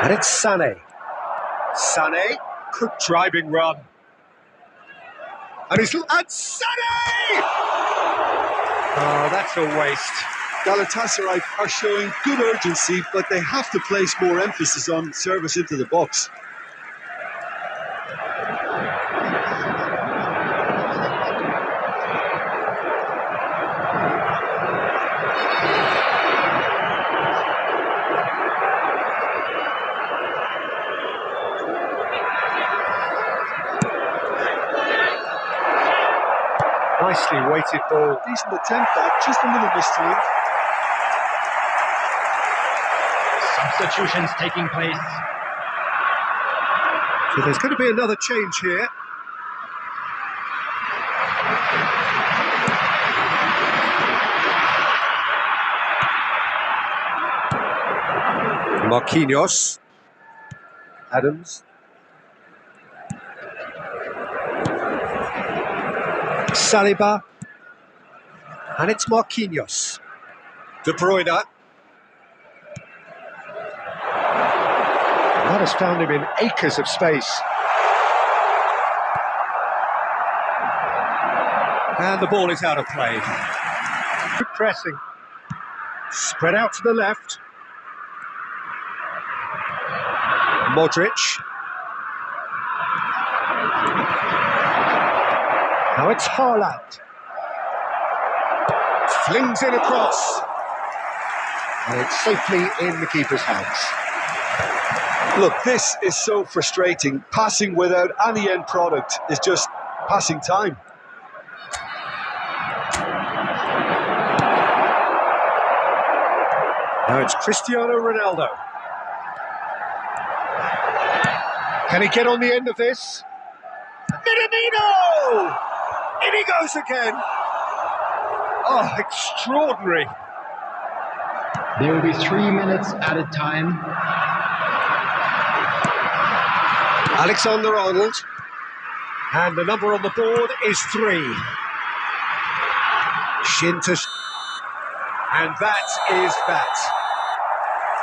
And it's Sané. Sané, quick driving run. And Sané! Oh, that's a waste. Galatasaray are showing good urgency, but they have to place more emphasis on service into the box. Nicely weighted ball. Decent attempt, that, just a little mistake. Substitutions taking place. So there's going to be another change here. Marquinhos. Adams. Saliba. And it's Marquinhos. De Bruyne. That has found him in acres of space. And the ball is out of play. Good pressing. Spread out to the left. Modric. Now it's Haaland. Flings it across. And it's safely in the keeper's hands. Look, this is so frustrating. Passing without any end product is just passing time. Now it's Cristiano Ronaldo. Can he get on the end of this? Minamino! In he goes again. Oh, extraordinary. There will be 3 minutes added time. Alexander-Arnold. And the number on the board is 3. Shin to shin. And that is that.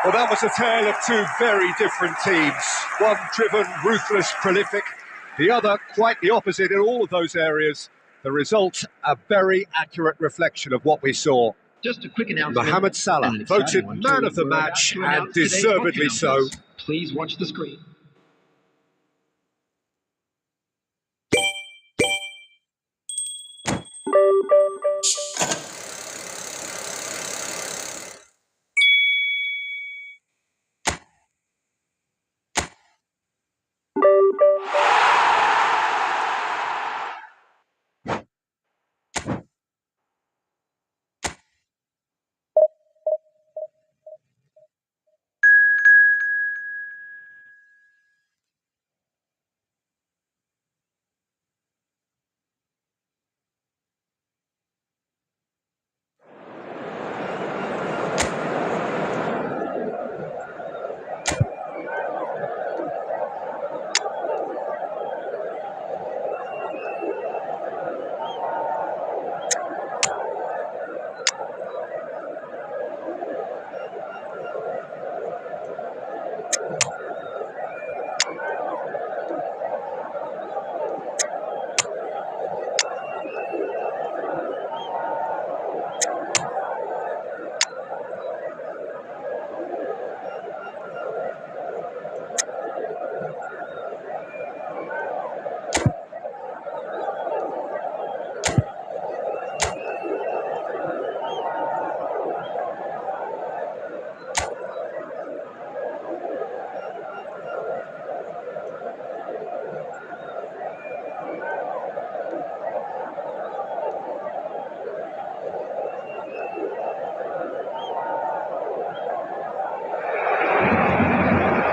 Well, that was a tale of two very different teams. One driven, ruthless, prolific. The other quite the opposite in all of those areas. The result, a very accurate reflection of what we saw. Just a quick announcement. Mohamed Salah voted man of the match, and deservedly so. Please watch the screen.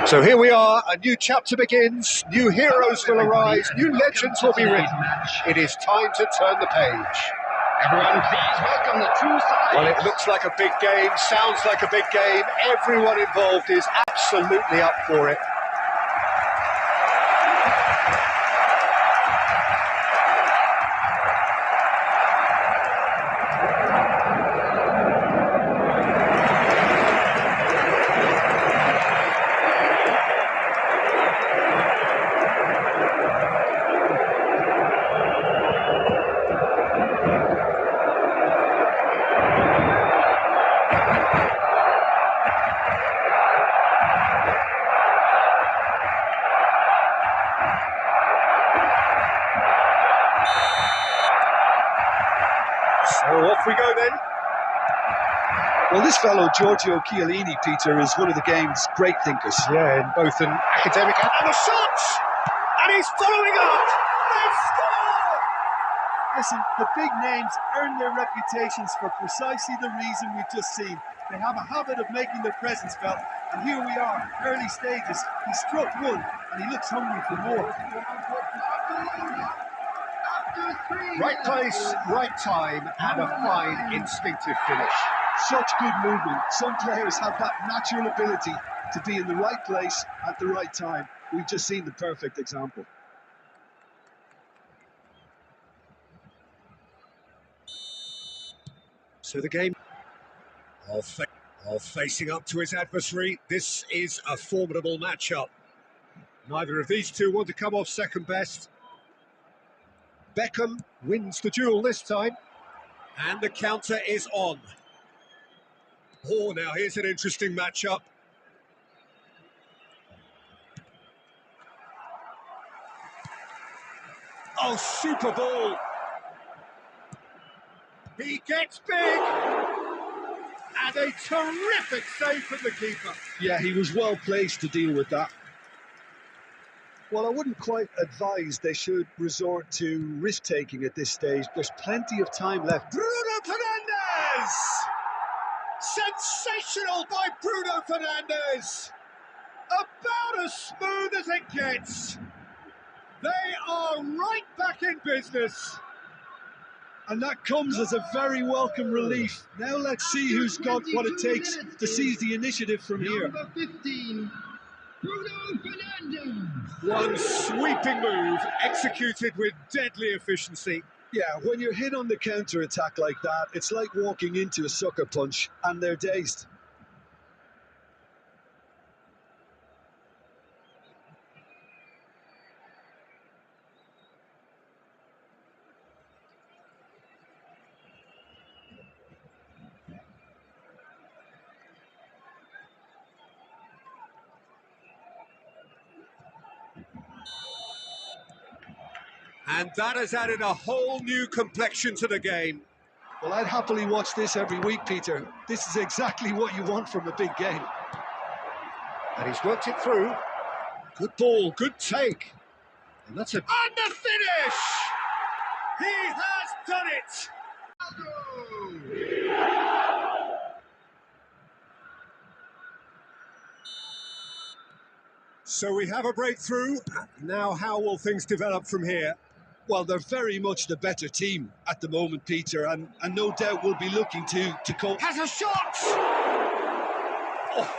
So here we are, a new chapter begins, new heroes will arise, new legends will be written. It is time to turn the page. Everyone, please welcome the two sides. Well, it looks like a big game, sounds like a big game. Everyone involved is absolutely up for it. So off we go then. Well, this fellow, Giorgio Chiellini, Peter, is one of the game's great thinkers. Yeah, in both an academic and a shot! And he's following up! They've scored! Listen, the big names earn their reputations for precisely the reason we've just seen. They have a habit of making their presence felt, and here we are, early stages. He struck one, and he looks hungry for more. Right place, right time, and a fine instinctive finish. Such good movement. Some players have that natural ability to be in the right place at the right time. We've just seen the perfect example. So the game of facing up to his adversary. This is a formidable matchup. Neither of these two want to come off second best. Beckham wins the duel this time. And the counter is on. Oh, now here's an interesting matchup. Oh, super ball. He gets big. And a terrific save from the keeper. Yeah, he was well placed to deal with that. Well, I wouldn't quite advise they should resort to risk-taking at this stage. There's plenty of time left. Bruno Fernandes! Sensational by Bruno Fernandes! About as smooth as it gets. They are right back in business. And that comes as a very welcome relief. Now let's see who's got what it takes to seize the initiative from here. Number 15, Bruno Fernandes. One sweeping move, executed with deadly efficiency. Yeah, when you're hit on the counter-attack like that, it's like walking into a sucker punch, and they're dazed. And that has added a whole new complexion to the game. Well, I'd happily watch this every week, Peter. This is exactly what you want from a big game. And he's worked it through. Good ball, good take. And that's a... And the finish! He has done it! So we have a breakthrough. Now how will things develop from here? Well, they're very much the better team at the moment, Peter, and no doubt will be looking to cope. Has a shot! Oh,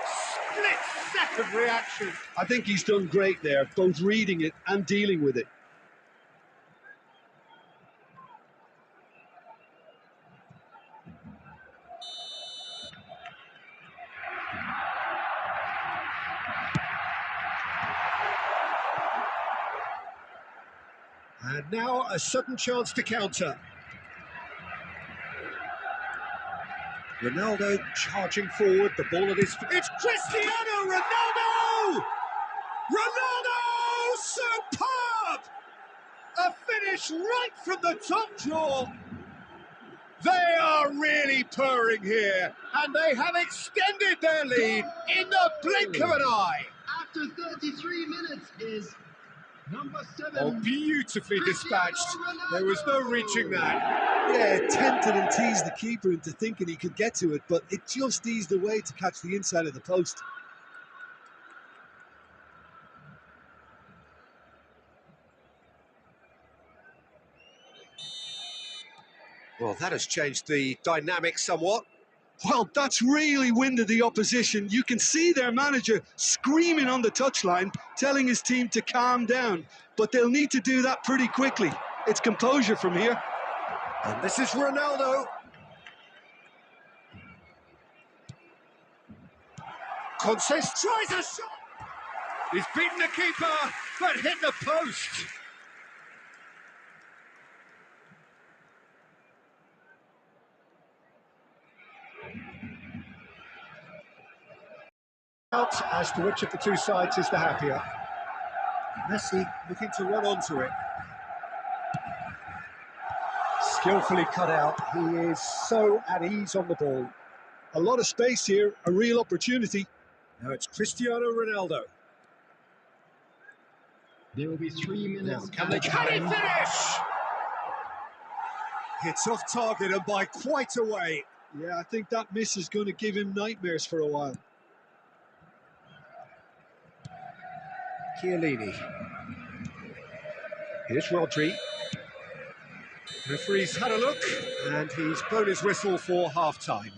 split-second reaction. I think he's done great there, both reading it and dealing with it. And now a sudden chance to counter. Ronaldo charging forward, the ball at his... It's Cristiano Ronaldo! Ronaldo! Superb! A finish right from the top draw. They are really purring here, and they have extended their lead in the blink of an eye. After 33 minutes is number 7. Oh, beautifully dispatched. There was no reaching that. Yeah, tempted and teased the keeper into thinking he could get to it, but it just eased away to catch the inside of the post. Well, that has changed the dynamic somewhat. Well, that's really winded the opposition. You can see their manager screaming on the touchline, telling his team to calm down. But they'll need to do that pretty quickly. It's composure from here. And this is Ronaldo. Concess tries a shot. He's beaten the keeper, but hit the post. Out as to which of the two sides is the happier. Messi looking to run onto it. Skillfully cut out. He is so at ease on the ball. A lot of space here, a real opportunity. Now it's Cristiano Ronaldo. There will be 3 minutes. Can he finish? It's off target and by quite a way. Yeah, I think that miss is going to give him nightmares for a while. Chiellini. Here's Rodri. Referee's had a look and he's blown his whistle for half-time.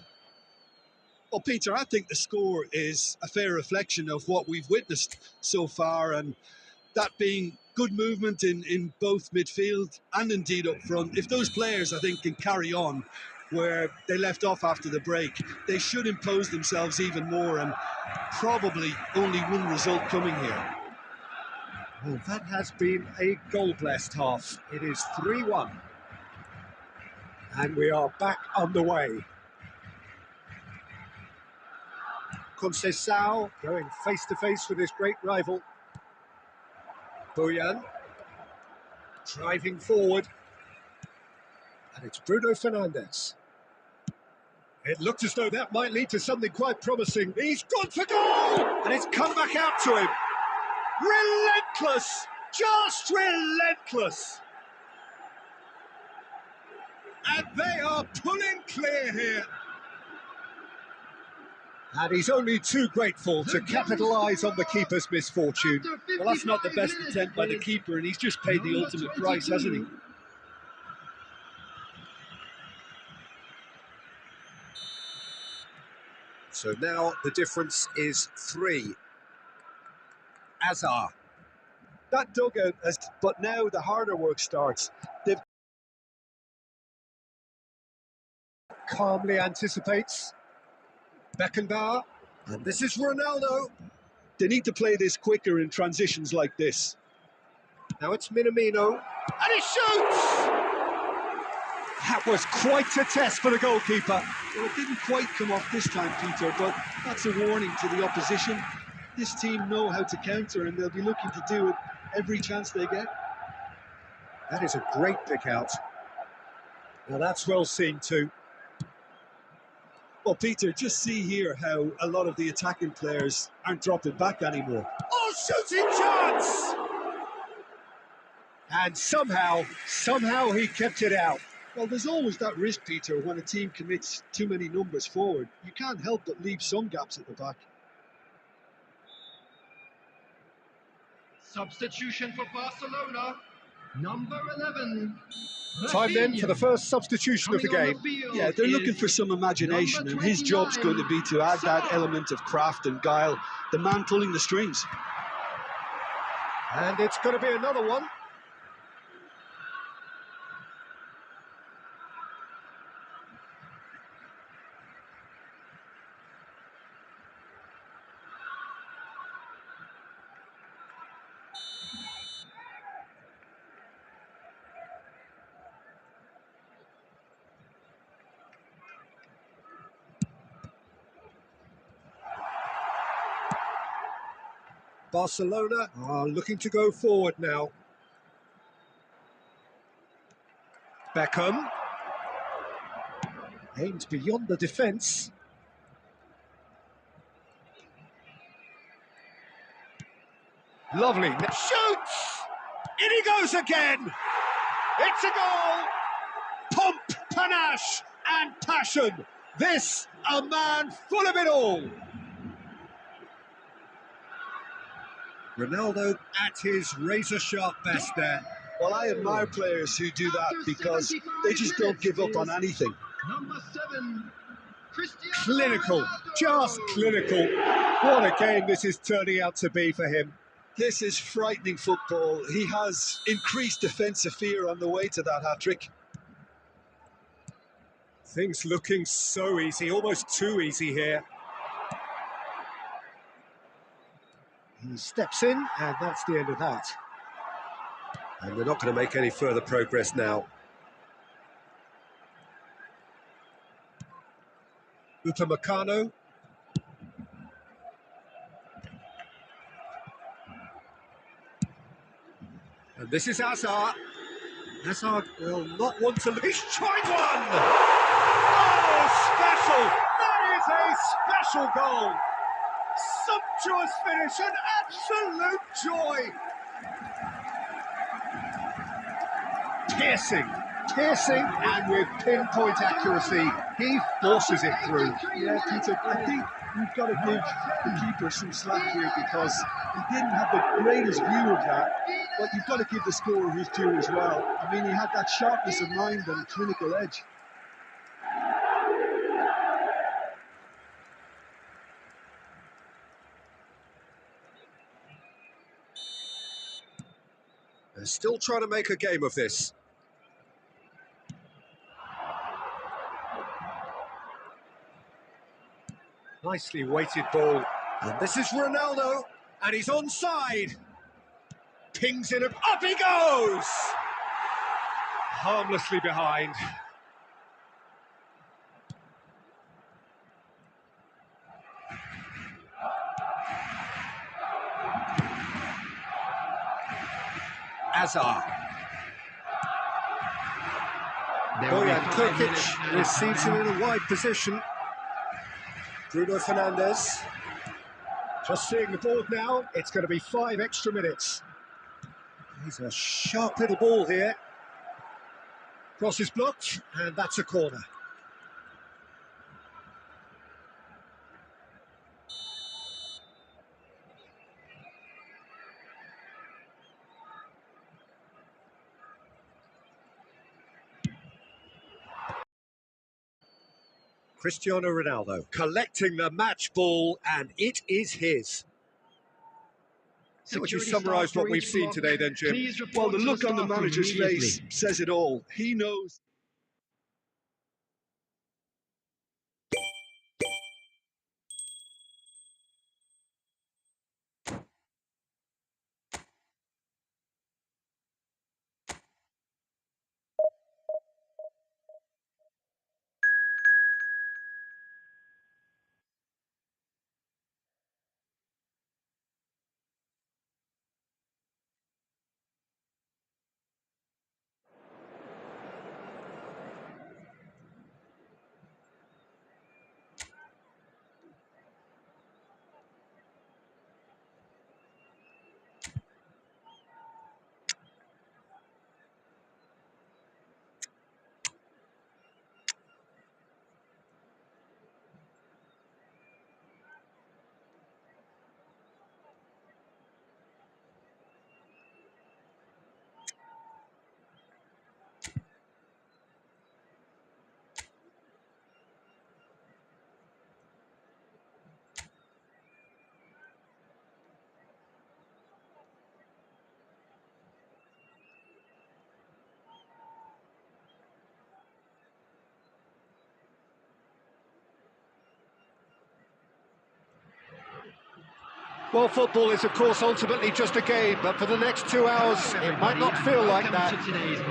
Well, Peter, I think the score is a fair reflection of what we've witnessed so far, and that being good movement in both midfield and indeed up front. If those players, I think, can carry on where they left off after the break, they should impose themselves even more, and probably only one result coming here. Well, that has been a goal-blessed half. It is 3-1. And we are back underway. Conceição going face-to-face with his great rival. Bojan driving forward. And it's Bruno Fernandes. It looked as though that might lead to something quite promising. He's gone for goal! And it's come back out to him. Relentless! Just relentless! And they are pulling clear here. And he's only too grateful to capitalise on the keeper's misfortune. Well, that's not the best attempt by the keeper, and he's just paid the ultimate price, hasn't he? So now the difference is 3. Azar. That dugout, but now the harder work starts. They've Calmly anticipates. Beckenbauer. And this is Ronaldo. They need to play this quicker in transitions like this. Now it's Minamino. And he shoots! That was quite a test for the goalkeeper. Well, it didn't quite come off this time, Peter, but that's a warning to the opposition. This team know how to counter, and they'll be looking to do it every chance they get. That is a great pick out. Well, that's well seen too. Well, Peter, just see here how a lot of the attacking players aren't dropping back anymore. Oh, shooting chance! And somehow he kept it out. Well, there's always that risk, Peter, when a team commits too many numbers forward. You can't help but leave some gaps at the back. Substitution for Barcelona. Number 11. Time then for the first substitution of the game. Yeah, they're looking for some imagination, and his job's going to be to add that element of craft and guile, the man pulling the strings. And it's going to be another one. Barcelona are looking to go forward now. Beckham. Aimed beyond the defence. Lovely. Shoots! In he goes again! It's a goal! Pomp, panache and passion. This, a man full of it all. Ronaldo at his razor-sharp best there. Well, I admire players who do that because they just don't give up on anything. Number 7. Clinical, just clinical. What a game this is turning out to be for him. This is frightening football. He has increased defensive fear on the way to that hat-trick. Things looking so easy, almost too easy here. He steps in, and that's the end of that. And we're not going to make any further progress now. Upamecano. And this is Azar. Hazard will not want to lose. He's tried one! Oh, special! That is a special goal! Sumptuous finish, an absolute joy! Piercing, and with pinpoint accuracy, he forces it through. Yeah, Peter, I think we've got to give the keeper some slack here because he didn't have the greatest view of that, but you've got to give the scorer his due as well. I mean, he had that sharpness of mind and clinical edge. They're still trying to make a game of this. Nicely weighted ball. And this is Ronaldo, and he's onside. Pings in, up he goes! Harmlessly behind. Hazard. Bojan Krkic receives him in a wide position. Bruno Fernandes. Just seeing the board now, it's going to be 5 extra minutes. He's a sharp little ball here. Cross is blocked, and that's a corner. Cristiano Ronaldo collecting the match ball, and it is his. So would you summarise what we've seen today then, Jim? Well, the look on the manager's face says it all. He knows. Well, football is, of course, ultimately just a game, but for the next 2 hours, it might not feel like that.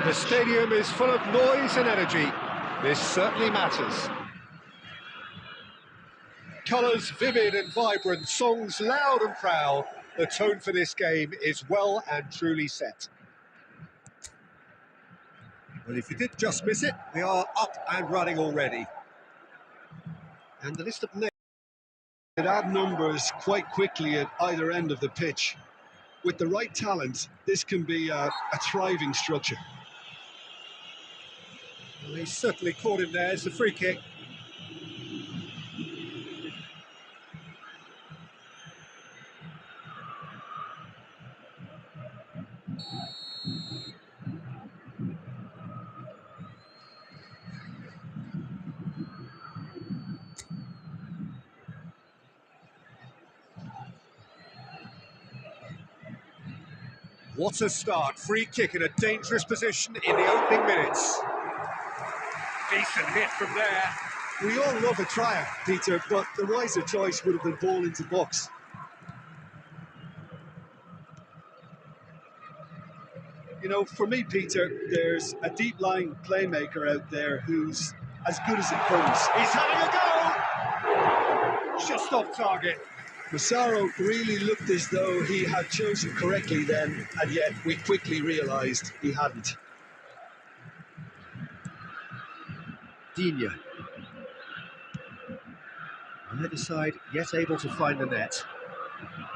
The stadium is full of noise and energy. This certainly matters. Colours vivid and vibrant, songs loud and proud. The tone for this game is well and truly set. Well, if you did just miss it, we are up and running already. And the list of names. It add numbers quite quickly at either end of the pitch. With the right talent, this can be a thriving structure. Well, he certainly caught him there. It's a free kick. What a start. Free kick in a dangerous position in the opening minutes. Decent hit from there. We all love a triumph, Peter, but the wiser choice would have been ball into box. You know, for me, Peter, there's a deep-lying playmaker out there who's as good as it comes. He's having a go! Just off target. Massaro really looked as though he had chosen correctly then, and yet we quickly realised he hadn't. Digne. Either side yet able to find the net.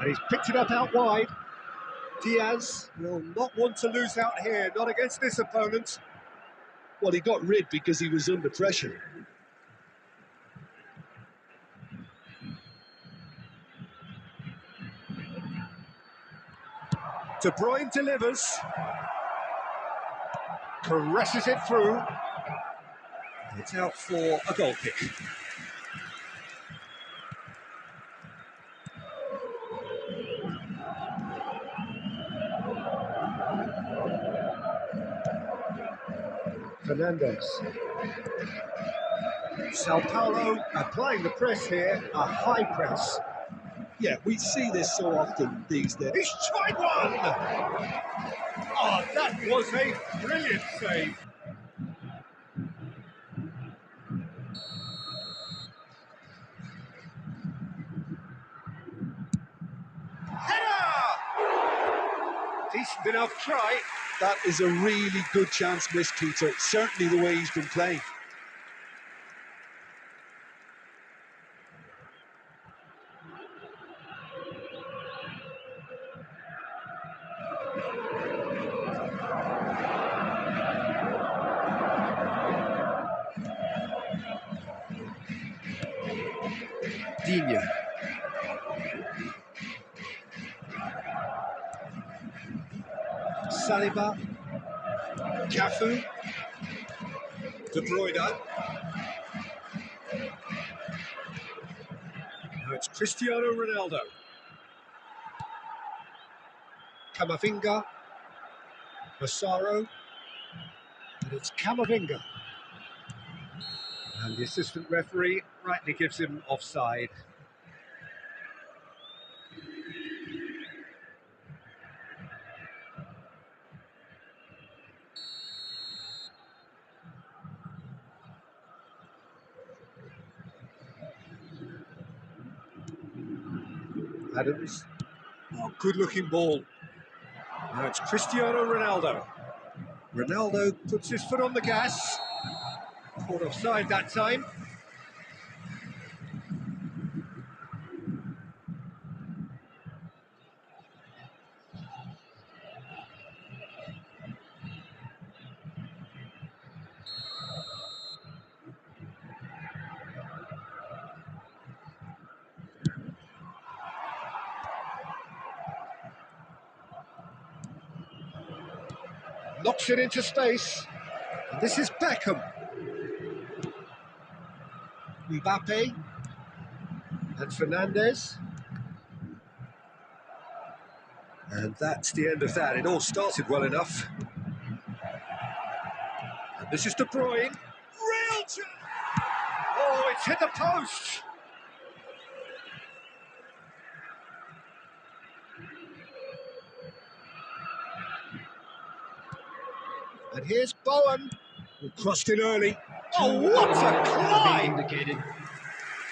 And he's picked it up out wide. Diaz will not want to lose out here, not against this opponent. Well, he got rid because he was under pressure. De Bruyne delivers. Caresses it through. It's out for a goal kick. Fernandes. Sao Paulo applying the press here, a high press. Yeah, we see this so often these days. He's tried one! Oh, that was a brilliant save. Header! Decent enough try. That is a really good chance missed, Peter. Certainly the way he's been playing. Digne. Saliba. Cafu. De Bruyne. Now it's Cristiano Ronaldo. Camavinga. Massaro. And it's Camavinga. And the assistant referee rightly gives him offside. Adams. Oh, good-looking ball. Now it's Cristiano Ronaldo. Ronaldo puts his foot on the gas. Caught offside that time. Knocks it into space. And this is Beckham. Mbappe. And Fernandes. And that's the end of that. It all started well enough. And this is De Bruyne. Real chance! Oh, it's hit the post! And here's Bowen, who crossed in early. Oh, what a climb!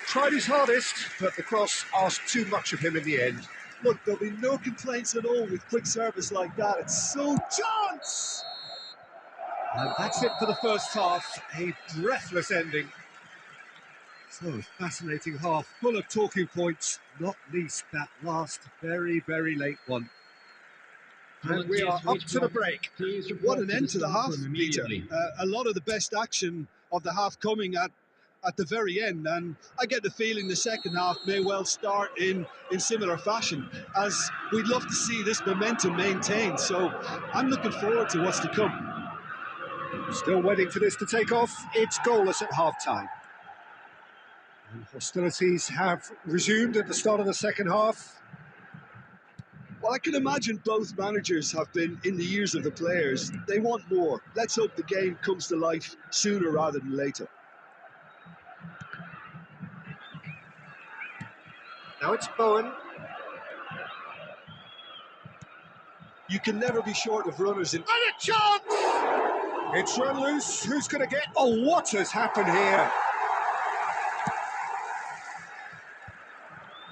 Tried his hardest, but the cross asked too much of him in the end. Look, there'll be no complaints at all with quick service like that. It's so chance! And that's it for the first half. A breathless ending. So, fascinating half, full of talking points, not least that last very, very late one. And we are up to the break. What an end to the half, Peter. A lot of the best action of the half coming at the very end, and I get the feeling the second half may well start in similar fashion, as we'd love to see this momentum maintained. So I'm looking forward to what's to come. Still waiting for this to take off. It's goalless at half-time. And hostilities have resumed at the start of the second half. Well, I can imagine both managers have been in the ears of the players. They want more. Let's hope the game comes to life sooner rather than later. Now it's Bowen. You can never be short of runners in... And a chance! It's run loose. Who's going to get... Oh, what has happened here?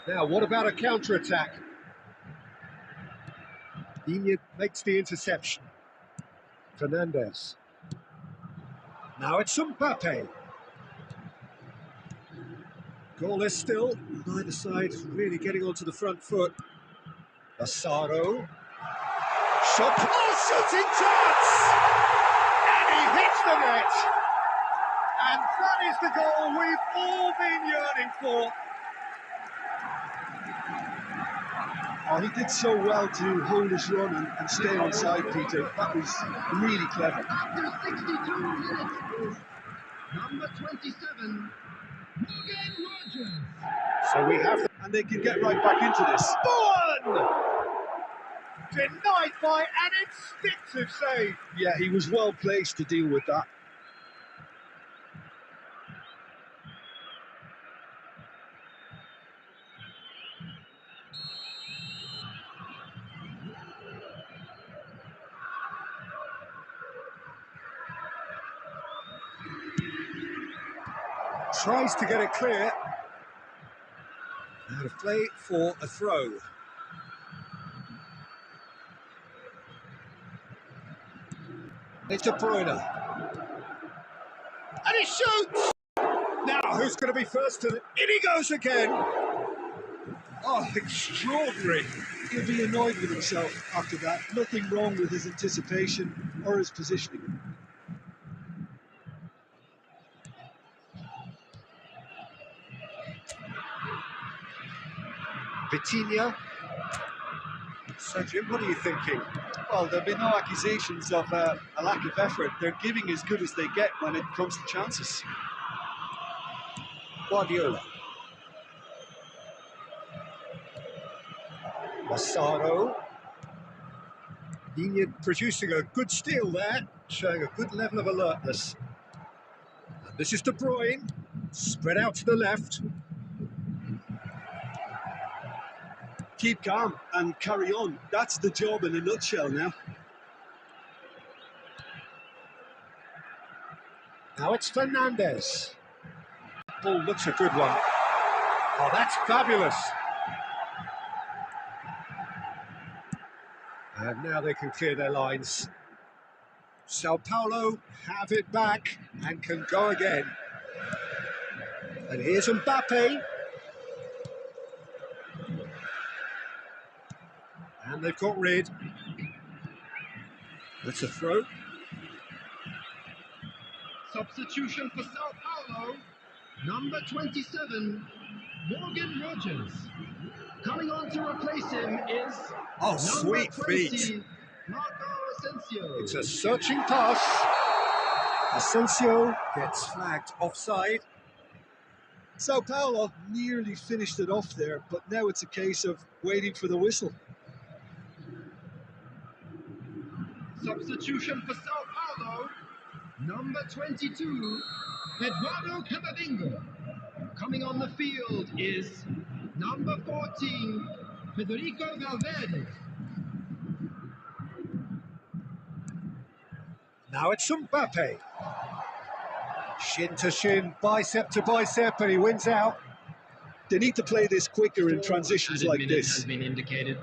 Now, what about a counter-attack? Digne makes the interception. Fernandes. Now it's Mbappe. Goalless still, neither side really getting onto the front foot. Asaro. Shot, shooting chance! And he hits the net! And that is the goal we've all been yearning for. Oh, he did so well to hold his run and stay on side, Peter. That was really clever. After 62 minutes, number 27, Morgan Rogers. So we have... And they can get right back into this. Bowen! Denied by an instinctive save. Yeah, he was well placed to deal with that. Tries to get it clear. Out of play for a throw. It's De Bruyne. And he shoots! Now, who's going to be first? And in he goes again! Oh, extraordinary. He'll be annoyed with himself after that. Nothing wrong with his anticipation or his positioning. Vitinha. So, Jim, what are you thinking? Well, there'll be no accusations of a lack of effort. They're giving as good as they get when it comes to chances. Guardiola. Massaro. Union producing a good steal there, showing a good level of alertness. And this is De Bruyne, spread out to the left. Keep calm and carry on. That's the job in a nutshell now. Now it's Fernandez. Ball looks a good one. Oh, that's fabulous. And now they can clear their lines. Sao Paulo have it back and can go again. And here's Mbappe. And they've got rid. That's a throw. Substitution for Sao Paulo, number 27, Morgan Rogers. Coming on to replace him is Oh, sweet feet. Marco Asensio. It's a searching pass. Asensio gets flagged offside. Sao Paulo nearly finished it off there, but now it's a case of waiting for the whistle. Substitution for Sao Paulo, number 22, Eduardo Camavinga. Coming on the field is number 14, Federico Valverde. Now it's Mbappe. Shin to shin, bicep to bicep, and he wins out. They need to play this quicker in transitions like this. Has been indicated.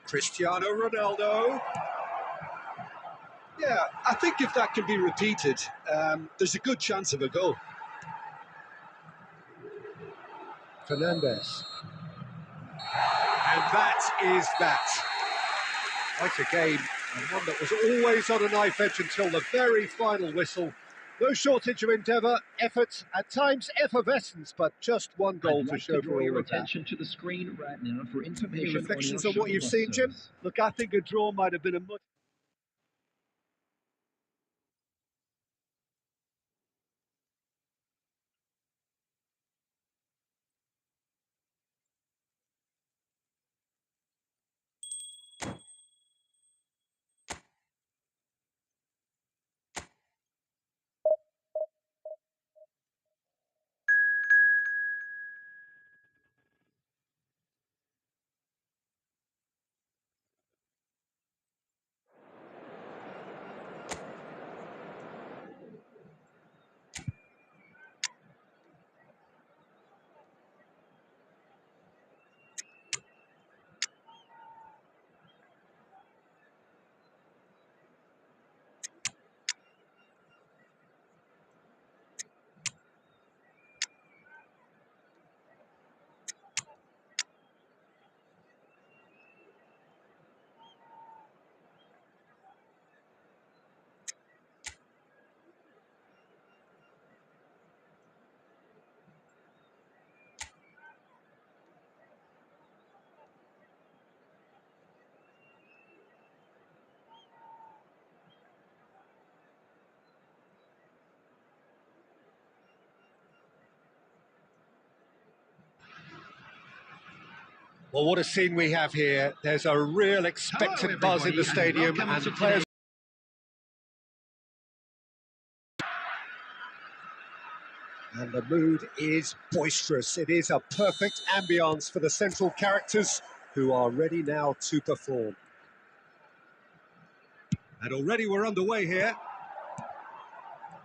Cristiano Ronaldo. Yeah, I think if that can be repeated, there's a good chance of a goal. Fernandez. And that is that. Quite a game, and one that was always on a knife edge until the very final whistle. No shortage of endeavour, effort, at times effervescence, but just one goal to show for all of that. Attention to the screen right now for information. Any reflections on on what you've seen, Jim? Look, I think a draw might have been a much... Well, what a scene we have here. There's a real expectant buzz in the stadium, and players... And the mood is boisterous. It is a perfect ambience for the central characters who are ready now to perform. And already we're underway here.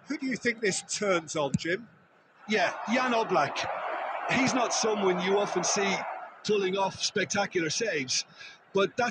Who do you think this turns on, Jim? Yeah, Jan Oblak. He's not someone you often see pulling off spectacular saves, but that